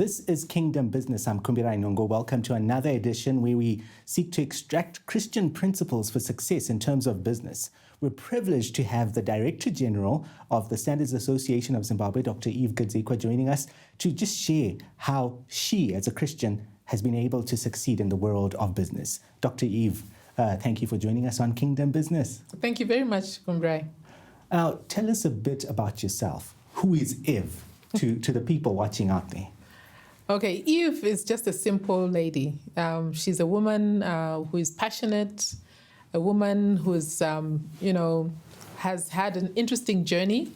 This is Kingdom Business. I'm Kumbirai Nhongo. Welcome to another edition where we seek to extract Christian principles for success in terms of business. We're privileged to have the Director General of the Standards Association of Zimbabwe, Dr. Eve Gadzikwa, joining us to just share how she, as a Christian, has been able to succeed in the world of business. Dr. Eve, thank you for joining us on Kingdom Business. Thank you very much, Kumbirai. Now, tell us a bit about yourself. Who is Eve to the people watching out there? Okay, Eve is just a simple lady. She's a woman who is passionate, a woman who's, has had an interesting journey.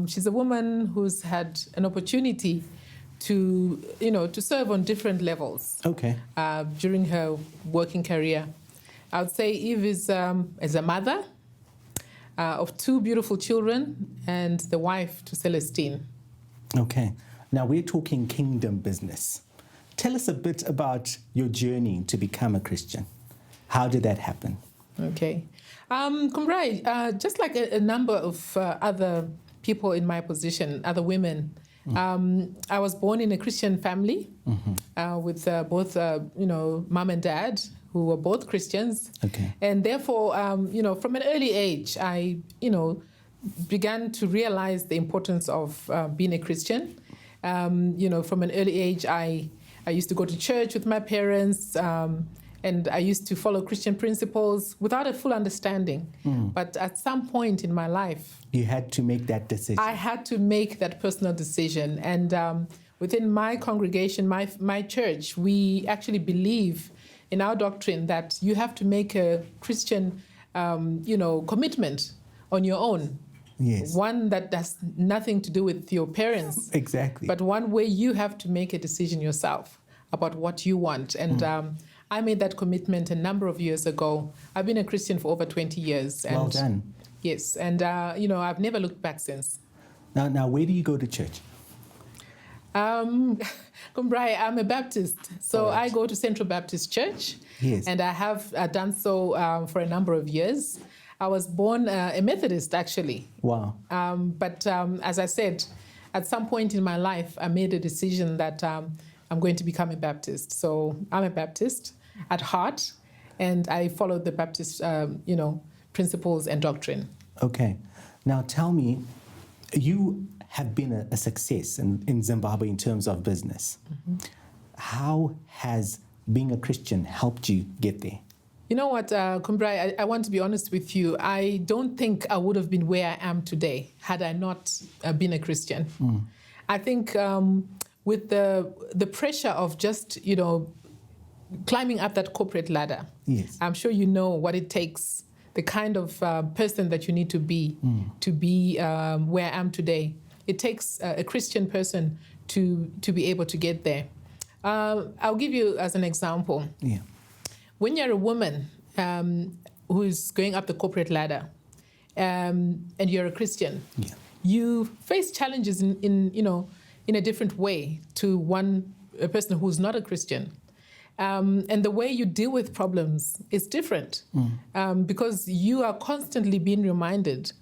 She's a woman who's had an opportunity to serve on different levels. Okay. During her working career. I would say Eve is a mother of two beautiful children and the wife to Celestine. Okay. Now we're talking kingdom business. Tell us a bit about your journey to become a Christian. How did that happen? Okay. Kumbirai, just like a number of other people in my position, other women, I was born in a Christian family with both, mom and dad, who were both Christians. Okay. And therefore, from an early age, I, began to realize the importance of being a Christian. From an early age, I used to go to church with my parents, and I used to follow Christian principles without a full understanding. But at some point in my life, you had to make that decision. I had to make that personal decision. And within my congregation, my church, we actually believe in our doctrine that you have to make a Christian, commitment on your own. Yes. One that has nothing to do with your parents. Exactly. But one where you have to make a decision yourself about what you want. And I made that commitment a number of years ago. I've been a Christian for over 20 years. And, well done. Yes. And, I've never looked back since. Now, where do you go to church? Kumbirai, I'm a Baptist. So right. I go to Central Baptist Church. Yes. And I have done so for a number of years. I was born a Methodist, actually. Wow. But as I said, at some point in my life, I made a decision that I'm going to become a Baptist. So I'm a Baptist at heart, and I follow the Baptist, principles and doctrine. Okay. Now tell me, you have been a success in Zimbabwe in terms of business. How has being a Christian helped you get there? You know what, Kumbirai, I want to be honest with you. I don't think I would have been where I am today had I not been a Christian. I think with the pressure of just, climbing up that corporate ladder, yes. I'm sure you know what it takes, the kind of person that you need to be where I am today. It takes a Christian person to be able to get there. I'll give you as an example. Yeah. When you're a woman who's going up the corporate ladder and you're a Christian, you face challenges in a different way to a person who's not a Christian. And the way you deal with problems is different because you are constantly being reminded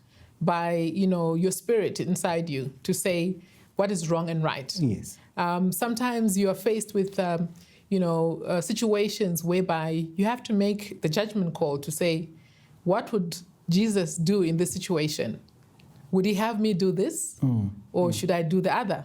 by, your spirit inside you to say what is wrong and right. Yes. Sometimes you are faced with situations whereby you have to make the judgment call to say, what would Jesus do in this situation? Would he have me do this or should I do the other?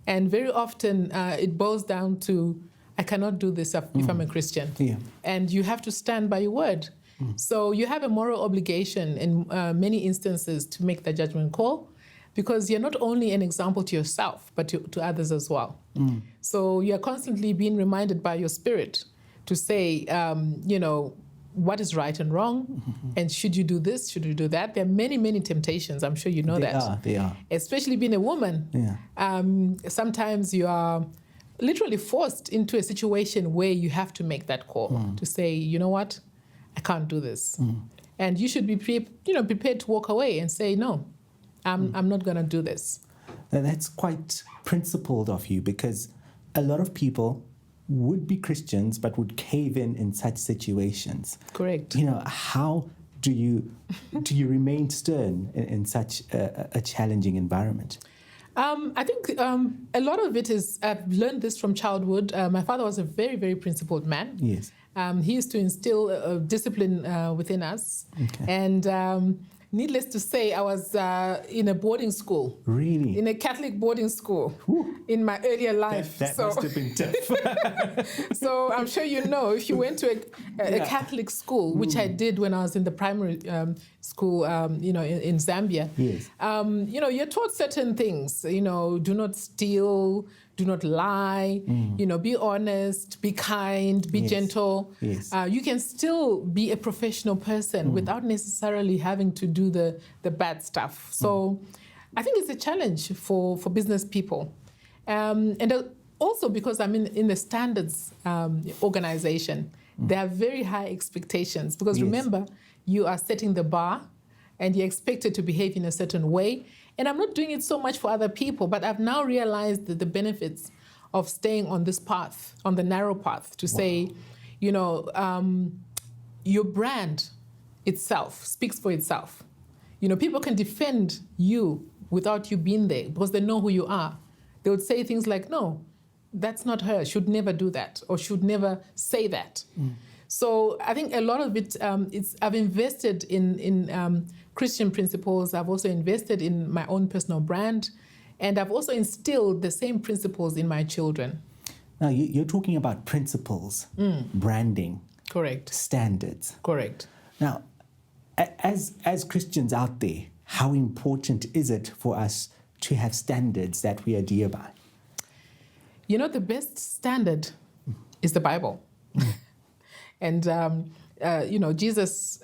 And very often it boils down to, I cannot do this if I'm a Christian. Yeah. And you have to stand by your word. So you have a moral obligation in many instances to make that judgment call, because you're not only an example to yourself, but to others as well. So you're constantly being reminded by your spirit to say, what is right and wrong, and should you do this, should you do that? There are many, many temptations. I'm sure you know that. They are. Especially being a woman. Yeah. Sometimes you are literally forced into a situation where you have to make that call to say, you know what, I can't do this. And you should be prepared to walk away and say, no, I'm not going to do this. Now, that's quite principled of you, because a lot of people would be Christians but would cave in such situations. Correct. How do you remain stern in such a challenging environment? I think a lot of it is, I've learned this from childhood. My father was a very, very principled man. Yes. He used to instill discipline within us. Okay. And needless to say, I was in a boarding school. Really? In a Catholic boarding school. Whew. In my earlier life. That must have been tough. So I'm sure you know, if you went to a Catholic school, which I did when I was in the primary school, in Zambia, yes. You're taught certain things, do not steal, do not lie, be honest, be kind, be gentle. Yes. You can still be a professional person without necessarily having to do the bad stuff. So I think it's a challenge for business people. And also because I'm in the Standards organization, there are very high expectations. Because remember, you are setting the bar and you're expected to behave in a certain way. And I'm not doing it so much for other people, but I've now realized that the benefits of staying on this path, on the narrow path, to say, your brand itself speaks for itself. People can defend you without you being there because they know who you are. They would say things like, no, that's not her, should never do that, or should never say that. So I think a lot of it, I've invested in Christian principles. I've also invested in my own personal brand. And I've also instilled the same principles in my children. Now, you're talking about principles, branding. Correct. Standards. Correct. Now, as Christians out there, how important is it for us to have standards that we adhere by? The best standard is the Bible. And, Jesus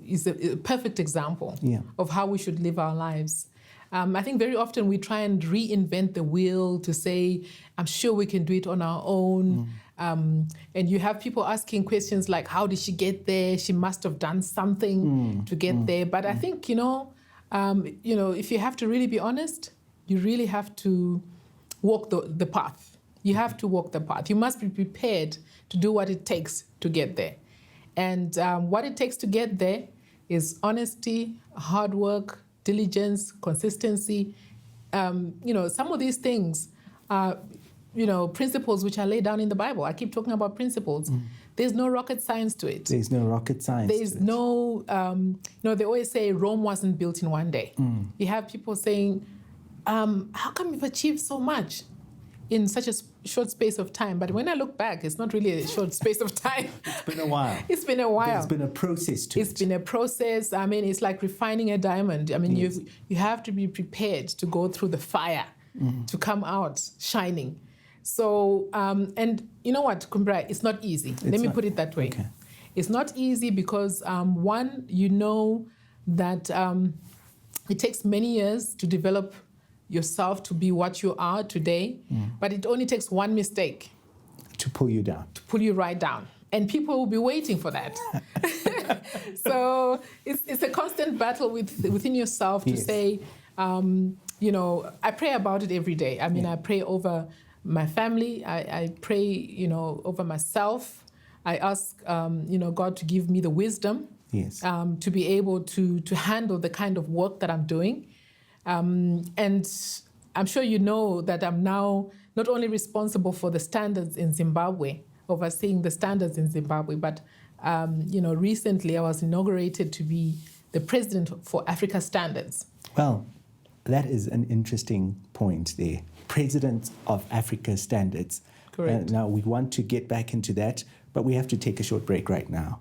is a perfect example of how we should live our lives. I think very often we try and reinvent the wheel to say, I'm sure we can do it on our own. And you have people asking questions like, how did she get there? She must have done something to get there. But I think, if you have to really be honest, you really have to walk the path. You have to walk the path. You must be prepared to do what it takes to get there. And what it takes to get there is honesty, hard work, diligence, consistency. Some of these things are, principles which are laid down in the Bible. I keep talking about principles. There's no rocket science to it. There's no rocket science. There's no, they always say Rome wasn't built in one day. You have people saying, how come you've achieved so much in such a short space of time? But when I look back, it's not really a short space of time. It's been a while. It's been a while. There's been a process to it. It's been a process. I mean, it's like refining a diamond. I mean, you have to be prepared to go through the fire to come out shining. So, and you know what, Kumbirai, it's not easy. Let me put it that way. Okay. It's not easy because, one, that it takes many years to develop yourself to be what you are today, but it only takes one mistake to pull you down. To pull you right down. And people will be waiting for that. So it's a constant battle within yourself to say, I pray about it every day. I mean, I pray over my family. I pray, over myself. I ask, God to give me the wisdom to be able to handle the kind of work that I'm doing. And I'm sure you know that I'm now not only responsible for the standards in Zimbabwe, overseeing the standards in Zimbabwe, but recently I was inaugurated to be the president for Africa Standards. Well, that is an interesting point there. President of Africa Standards. Correct. Now we want to get back into that, but we have to take a short break right now.